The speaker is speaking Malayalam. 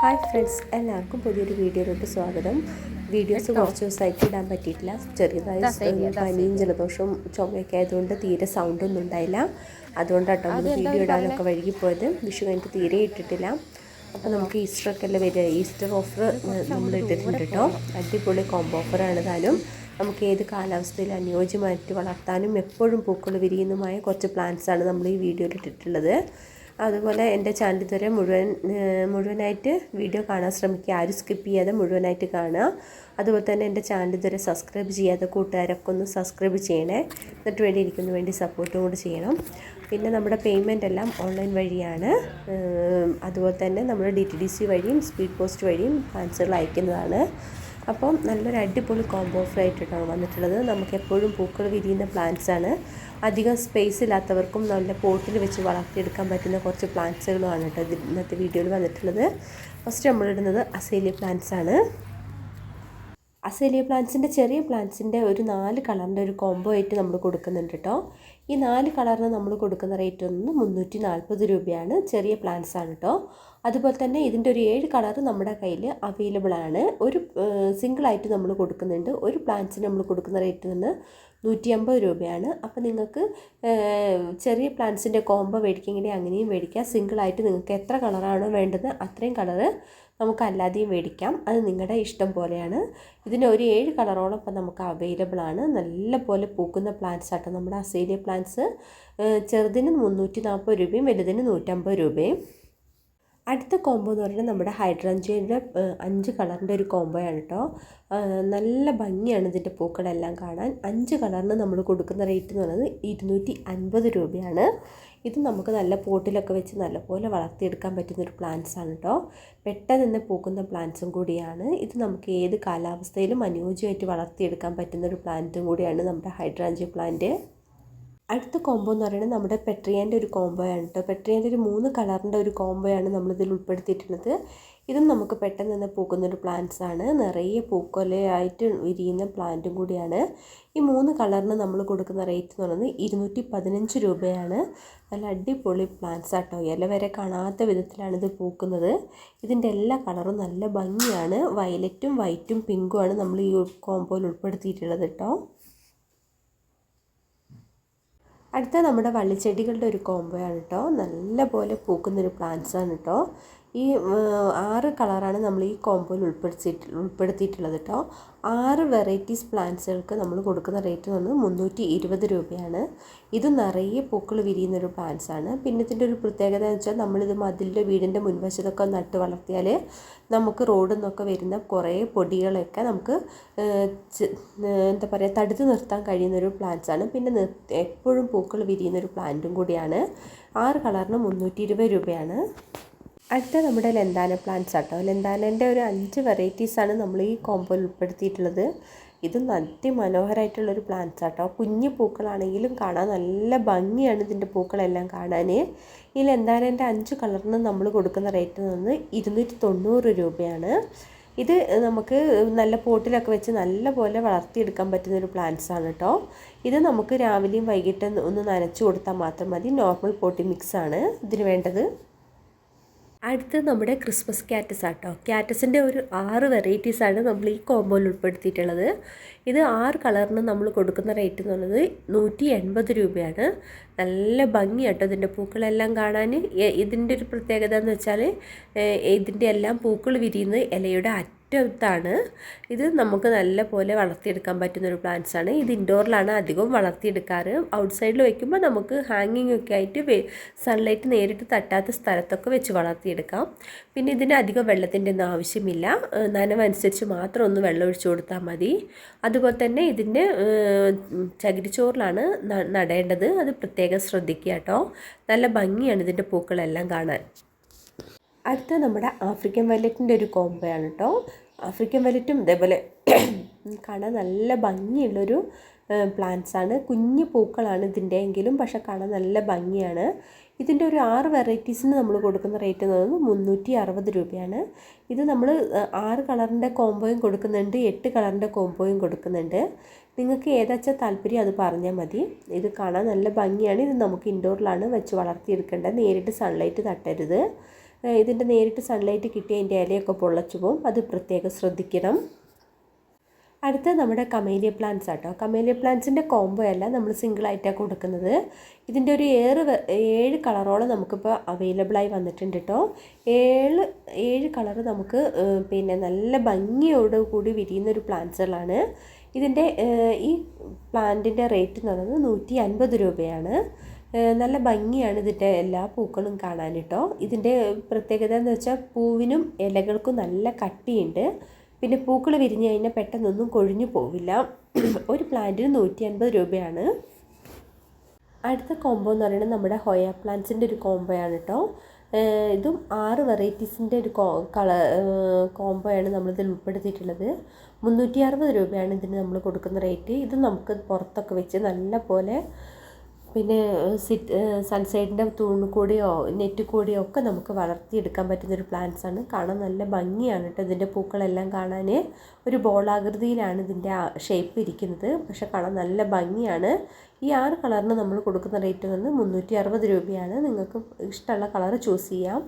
ഹായ് ഫ്രണ്ട്സ്, എല്ലാവർക്കും പുതിയൊരു വീഡിയോയിലോട്ട് സ്വാഗതം. വീഡിയോസ് കുറച്ച് ദിവസമായിട്ട് ഇടാൻ പറ്റിയിട്ടില്ല. ചെറിയതായി പനിയും ജലദോഷവും ചുമയൊക്കെ ആയതുകൊണ്ട് തീരെ സൗണ്ടൊന്നും ഉണ്ടായില്ല. അതുകൊണ്ടാട്ടോ നമ്മൾ വീഡിയോ ഇടാനൊക്കെ വൈകിപ്പോയത്. വിഷു കഴിഞ്ഞിട്ട് തീരെ ഇട്ടിട്ടില്ല. അപ്പോൾ നമുക്ക് ഈസ്റ്ററൊക്കെ അല്ലേ വരിക. ഈസ്റ്റർ ഓഫർ നമ്മൾ ഇട്ടിട്ടുണ്ട് കേട്ടോ. അടിപൊളി കോംബോ ഓഫറാണ് താനും. നമുക്ക് ഏത് കാലാവസ്ഥയിൽ അനുയോജ്യമായിട്ട് വളർത്താനും എപ്പോഴും പൂക്കൾ വിരിയുന്നതുമായ കുറച്ച് പ്ലാന്റ്സാണ് നമ്മൾ ഈ വീഡിയോയിൽ ഇട്ടിട്ടുള്ളത്. അതുപോലെ എൻ്റെ ചാനൽ ഇതുവരെ മുഴുവനായിട്ട് വീഡിയോ കാണാൻ ശ്രമിക്കുക. ആരും സ്കിപ്പ് ചെയ്യാതെ മുഴുവനായിട്ട് കാണുക. അതുപോലെ തന്നെ എൻ്റെ ചാനൽ ഇതുവരെ സബ്സ്ക്രൈബ് ചെയ്യാതെ കൂട്ടുകാരൊക്കെ ഒന്ന് സബ്സ്ക്രൈബ് ചെയ്യണേ. എന്നിട്ട് എനിക്കൊന്ന് വേണ്ടി സപ്പോർട്ടും കൂടി ചെയ്യണം. പിന്നെ നമ്മുടെ പേയ്മെൻ്റ് എല്ലാം ഓൺലൈൻ വഴിയാണ്. അതുപോലെ തന്നെ നമ്മൾ DTDC വഴിയും സ്പീഡ് പോസ്റ്റ് വഴിയും ട്രാൻസ്ഫർ അയക്കുന്നതാണ്. അപ്പം നല്ലൊരു അടിപൊളി കോംബോ ഓഫർ ആയിട്ടാണ് വന്നിട്ടുള്ളത്. നമുക്ക് എപ്പോഴും പൂക്കൾ വിരിയുന്ന പ്ലാന്റ്സാണ്. അധികം സ്പേസ് ഇല്ലാത്തവർക്കും നല്ല പോട്ടിൽ വെച്ച് വളർത്തിയെടുക്കാൻ പറ്റുന്ന കുറച്ച് പ്ലാന്റ്സുകളുമാണ് കേട്ടോ ഇന്നത്തെ വീഡിയോയിൽ വന്നിട്ടുള്ളത്. ഫസ്റ്റ് നമ്മളിടുന്നത് അസേലിയ പ്ലാന്റ്സാണ്. അസേലിയ പ്ലാന്റ്സിൻ്റെ ചെറിയ പ്ലാന്റ്സിൻ്റെ ഒരു 4 കളറിൻ്റെ ഒരു കോംബോ ആയിട്ട് നമ്മൾ കൊടുക്കുന്നുണ്ട് കേട്ടോ. ഈ 4 കളറിന് നമ്മൾ കൊടുക്കുന്ന റേറ്റ് ഒന്ന് 340 രൂപയാണ്. ചെറിയ പ്ലാന്റ്സ് ആണ് കേട്ടോ. അതുപോലെ തന്നെ ഇതിൻ്റെ ഒരു 7 കളർ നമ്മുടെ കയ്യിൽ അവൈലബിൾ ആണ്. ഒരു സിംഗിളായിട്ട് നമ്മൾ കൊടുക്കുന്നുണ്ട്. ഒരു പ്ലാന്റ്സിന് നമ്മൾ കൊടുക്കുന്ന റേറ്റ് നിന്ന് 150 രൂപയാണ്. അപ്പോൾ നിങ്ങൾക്ക് ചെറിയ പ്ലാന്റ്സിൻ്റെ കോംബോ മേടിക്കെങ്കിൽ അങ്ങനെയും മേടിക്കാം. സിംഗിളായിട്ട് നിങ്ങൾക്ക് എത്ര കളറാണോ വേണ്ടത് അത്രയും കളറ് നമുക്ക് അല്ലാതെയും മേടിക്കാം. അത് നിങ്ങളുടെ ഇഷ്ടം പോലെയാണ്. ഇതിന് ഒരു 7 കളറോളം ഇപ്പം നമുക്ക് അവൈലബിൾ ആണ്. നല്ല പോലെ പൂക്കുന്ന പ്ലാന്റ്സ് ആട്ടോ നമ്മുടെ അസേലിയ പ്ലാന്റ്സ്. ചെറുതിന് 340 രൂപയും വലുതിന് 150 രൂപയും. അടുത്ത കോംബോ എന്ന് പറയുന്നത് നമ്മുടെ ഹൈഡ്രഞ്ചിയുടെ 5 കളറിൻ്റെ ഒരു കോംബോയാണ് കേട്ടോ. നല്ല ഭംഗിയാണ് ഇതിൻ്റെ പൂക്കളെല്ലാം കാണാൻ. 5 കളറിന് നമ്മൾ കൊടുക്കുന്ന റേറ്റ് എന്ന് പറയുന്നത് 250 രൂപയാണ്. ഇത് നമുക്ക് നല്ല പോട്ടിലൊക്കെ വെച്ച് നല്ലപോലെ വളർത്തിയെടുക്കാൻ പറ്റുന്നൊരു പ്ലാന്റ്സ് ആണ് കേട്ടോ. പെട്ടെന്ന് തന്നെ പൂക്കുന്ന പ്ലാന്റ്സും കൂടിയാണ്. ഇത് നമുക്ക് ഏത് കാലാവസ്ഥയിലും അനുയോജ്യമായിട്ട് വളർത്തിയെടുക്കാൻ പറ്റുന്നൊരു പ്ലാന്റും കൂടിയാണ് നമ്മുടെ ഹൈഡ്രാഞ്ചിയ പ്ലാന്റ്. അടുത്ത കോംബോ എന്ന് പറയുന്നത് നമ്മുടെ പെട്രിയാൻ്റെ ഒരു കോംബോയാണ് കേട്ടോ. പെട്രിയാൻ്റെ ഒരു 3 കളറിൻ്റെ ഒരു കോംബോയാണ് നമ്മളിതിൽ ഉൾപ്പെടുത്തിയിട്ടുള്ളത്. ഇതും നമുക്ക് പെട്ടെന്ന് തന്നെ പൂക്കുന്നൊരു പ്ലാന്റ്സ് ആണ്. നിറയെ പൂക്കൊലയായിട്ട് വിരിയുന്ന പ്ലാന്റും കൂടിയാണ്. ഈ 3 കളറിന് നമ്മൾ കൊടുക്കുന്ന റേറ്റ് എന്ന് പറയുന്നത് 215 രൂപയാണ്. നല്ല അടിപൊളി പ്ലാന്റ്സ് ആട്ടോ. ഇല വരെ കാണാത്ത വിധത്തിലാണ് ഇത് പൂക്കുന്നത്. ഇതിൻ്റെ എല്ലാ കളറും നല്ല ഭംഗിയാണ്. വയലറ്റും വൈറ്റും പിങ്കുമാണ് നമ്മൾ ഈ കോംബോയിൽ ഉൾപ്പെടുത്തിയിട്ടുള്ളത് കേട്ടോ. അടുത്ത നമ്മുടെ വള്ളിച്ചെടികളുടെ ഒരു കോംബോയാണ് കേട്ടോ. നല്ല പോലെ പൂക്കുന്നൊരു പ്ലാന്റ്സാണ് കേട്ടോ. ഈ 6 കളറാണ് നമ്മൾ ഈ കോംബോയിൽ ഉൾപ്പെടുത്തിയിട്ടുള്ളത് കേട്ടോ. 6 വെറൈറ്റീസ് പ്ലാന്റ്സുകൾക്ക് നമ്മൾ കൊടുക്കുന്ന റേറ്റ് എന്ന് പറഞ്ഞാൽ 320 രൂപയാണ്. ഇത് നിറയെ പൂക്കൾ വിരിയുന്നൊരു പ്ലാന്റ്സാണ്. പിന്നെ ഇതിൻ്റെ ഒരു പ്രത്യേകത എന്ന് വെച്ചാൽ നമ്മളിത് മതിലിൻ്റെ വീടിൻ്റെ മുൻവശത്തൊക്കെ നട്ട് വളർത്തിയാൽ നമുക്ക് റോഡിൽ നിന്നൊക്കെ വരുന്ന കുറേ പൊടികളൊക്കെ നമുക്ക് എന്താ പറയുക തടുത്ത് നിർത്താൻ കഴിയുന്നൊരു പ്ലാന്റ്സാണ്. പിന്നെ എപ്പോഴും പൂക്കൾ വിരിയുന്നൊരു പ്ലാന്റും കൂടിയാണ്. 6 കളറിന് 320 രൂപയാണ്. അടുത്ത നമ്മുടെ ലെന്താന പ്ലാന്റ്സ് ആട്ടോ. ലെന്താനൻ്റെ ഒരു 5 വെറൈറ്റീസാണ് നമ്മൾ ഈ കോംബോയിൽ ഉൾപ്പെടുത്തിയിട്ടുള്ളത്. ഇത് അതിമനോഹരമായിട്ടുള്ളൊരു പ്ലാന്റ്സ് ആട്ടോ. കുഞ്ഞു പൂക്കളാണെങ്കിലും കാണാൻ നല്ല ഭംഗിയാണ് ഇതിൻ്റെ പൂക്കളെല്ലാം കാണാൻ. ഈ ലെന്താനൻ്റെ 5 കളറിന് നമ്മൾ കൊടുക്കുന്ന റേറ്റ് നിന്ന് 290 രൂപയാണ്. ഇത് നമുക്ക് നല്ല പോട്ടിലൊക്കെ വെച്ച് നല്ല പോലെ വളർത്തിയെടുക്കാൻ പറ്റുന്നൊരു പ്ലാന്റ്സ് ആണ് കേട്ടോ. ഇത് നമുക്ക് രാവിലെയും വൈകിട്ടും ഒന്ന് നനച്ചു കൊടുത്താൽ മാത്രം മതി. നോർമൽ പോട്ടി മിക്സ് ആണ് ഇതിന് വേണ്ടത്. അടുത്ത് നമ്മുടെ ക്രിസ്മസ് ക്യാറ്റസ് ആട്ടോ. ക്യാറ്റസിൻ്റെ ഒരു 6 വെറൈറ്റീസാണ് നമ്മൾ ഈ കോംബോയിൽ ഉൾപ്പെടുത്തിയിട്ടുള്ളത്. ഇത് 6 കളറിന് നമ്മൾ കൊടുക്കുന്ന റേറ്റ് എന്ന് പറയുന്നത് 180 രൂപയാണ്. നല്ല ഭംഗിയാട്ടോ ഇതിൻ്റെ പൂക്കളെല്ലാം കാണാൻ. ഇതിൻ്റെ ഒരു പ്രത്യേകത എന്ന് വെച്ചാൽ ഇതിൻ്റെ എല്ലാം പൂക്കൾ വിരിയുന്നത് ഇലയുടെ അറ്റത്താണ്. ഇത് നമുക്ക് നല്ല പോലെ വളർത്തിയെടുക്കാൻ പറ്റുന്നൊരു പ്ലാന്റ്സാണ്. ഇത് ഇൻഡോറിലാണ് അധികവും വളർത്തിയെടുക്കാറ്. ഔട്ട്സൈഡിൽ വയ്ക്കുമ്പോൾ നമുക്ക് ഹാങ്ങിങ് ഒക്കെ ആയിട്ട് സൺലൈറ്റ് നേരിട്ട് തട്ടാത്ത സ്ഥലത്തൊക്കെ വെച്ച് വളർത്തിയെടുക്കാം. പിന്നെ ഇതിന് അധികം വെള്ളത്തിൻ്റെ ഒന്നും ആവശ്യമില്ല. നനവനുസരിച്ച് മാത്രം ഒന്ന് വെള്ളം ഒഴിച്ചു കൊടുത്താൽ മതി. അതുപോലെ തന്നെ ഇതിൻ്റെ ചകിരിച്ചോറിലാണ് നടേണ്ടത്. അത് പ്രത്യേകം ശ്രദ്ധിക്കുക കേട്ടോ. നല്ല ഭംഗിയാണ് ഇതിൻ്റെ പൂക്കളെല്ലാം കാണാൻ. അടുത്ത നമ്മുടെ ആഫ്രിക്കൻ വയലറ്റിൻ്റെ ഒരു കോംബോയാണ് കേട്ടോ. ആഫ്രിക്കൻ വയലറ്റും ഇതേപോലെ കാണാൻ നല്ല ഭംഗിയുള്ളൊരു പ്ലാന്റ്സാണ്. കുഞ്ഞു പൂക്കളാണ് ഇതിൻ്റെ എങ്കിലും പക്ഷെ കാണാൻ നല്ല ഭംഗിയാണ്. ഇതിൻ്റെ ഒരു 6 വെറൈറ്റീസിന് നമ്മൾ കൊടുക്കുന്ന റേറ്റ് എന്ന് പറയുന്നത് 360 രൂപയാണ്. ഇത് നമ്മൾ 6 കളറിൻ്റെ കോംബോയും കൊടുക്കുന്നുണ്ട്, 8 കളറിൻ്റെ കോംബോയും കൊടുക്കുന്നുണ്ട്. നിങ്ങൾക്ക് ഏതാച്ചാൽ താല്പര്യം അത് പറഞ്ഞാൽ മതി. ഇത് കാണാൻ നല്ല ഭംഗിയാണ്. ഇത് നമുക്ക് ഇൻഡോറിലാണ് വെച്ച് വളർത്തിയെടുക്കേണ്ടത്. നേരിട്ട് സൺലൈറ്റ് തട്ടരുത്. ഇതിൻ്റെ നേരിട്ട് സൺലൈറ്റ് കിട്ടിയ അതിൻ്റെ ഇലയൊക്കെ പൊള്ളച്ചു പോകും, അത് പ്രത്യേകം ശ്രദ്ധിക്കണം. അടുത്ത നമ്മുടെ കമേലിയ പ്ലാന്റ്സ് ആട്ടോ. കമേലിയ പ്ലാന്റ്സിൻ്റെ കോംബോ അല്ല, നമ്മൾ സിംഗിളായിട്ടാണ് കൊടുക്കുന്നത്. ഇതിൻ്റെ ഒരു 7 കളറോളം നമുക്കിപ്പോൾ അവൈലബിളായി വന്നിട്ടുണ്ട് കേട്ടോ. 7 കളറ് നമുക്ക് പിന്നെ നല്ല ഭംഗിയോട് കൂടി വിരിയുന്നൊരു പ്ലാന്റ്സുകളാണ്. ഇതിൻ്റെ ഈ പ്ലാന്റിൻ്റെ റേറ്റ് എന്ന് പറയുന്നത് 150 രൂപയാണ്. നല്ല ഭംഗിയാണ് ഇതിൻ്റെ എല്ലാ പൂക്കളും കാണാൻ കേട്ടോ. ഇതിൻ്റെ പ്രത്യേകത എന്ന് വെച്ചാൽ പൂവിനും ഇലകൾക്കും നല്ല കട്ടിയുണ്ട്. പിന്നെ പൂക്കൾ വിരിഞ്ഞ് കഴിഞ്ഞാൽ പെട്ടെന്നൊന്നും കൊഴിഞ്ഞു പോവില്ല. ഒരു പ്ലാന്റിന് 150 രൂപയാണ്. അടുത്ത കോംബോ എന്ന് പറയുന്നത് നമ്മുടെ ഹോയ പ്ലാന്റ്സിൻ്റെ ഒരു കോംബോയാണ് കേട്ടോ. ഇതും 6 വെറൈറ്റീസിൻ്റെ ഒരു കോംബോയാണ് നമ്മളിതിൽ ഉൾപ്പെടുത്തിയിട്ടുള്ളത്. 360 രൂപയാണ് ഇതിന് നമ്മൾ കൊടുക്കുന്ന റേറ്റ്. ഇത് നമുക്ക് പുറത്തൊക്കെ വെച്ച് നല്ല പോലെ പിന്നെ സൺസൈഡിൻ്റെ തൂണിൽ കൂടിയോ നെറ്റിൽ കൂടിയോ ഒക്കെ നമുക്ക് വളർത്തിയെടുക്കാൻ പറ്റുന്നൊരു പ്ലാന്റ്സാണ്. കാണാൻ നല്ല ഭംഗിയാണ് കേട്ടോ. ഇതിൻ്റെ പൂക്കളെല്ലാം കാണാൻ ഒരു ബോളാകൃതിയിലാണ് ഇതിൻ്റെ ഷേപ്പ് ഇരിക്കുന്നത്, പക്ഷെ കാണാൻ നല്ല ഭംഗിയാണ്. ഈ 6 കളറിന് നമ്മൾ കൊടുക്കുന്ന റേറ്റ് വന്ന് 360 രൂപയാണ്. നിങ്ങൾക്ക് ഇഷ്ടമുള്ള കളർ ചൂസ് ചെയ്യാം.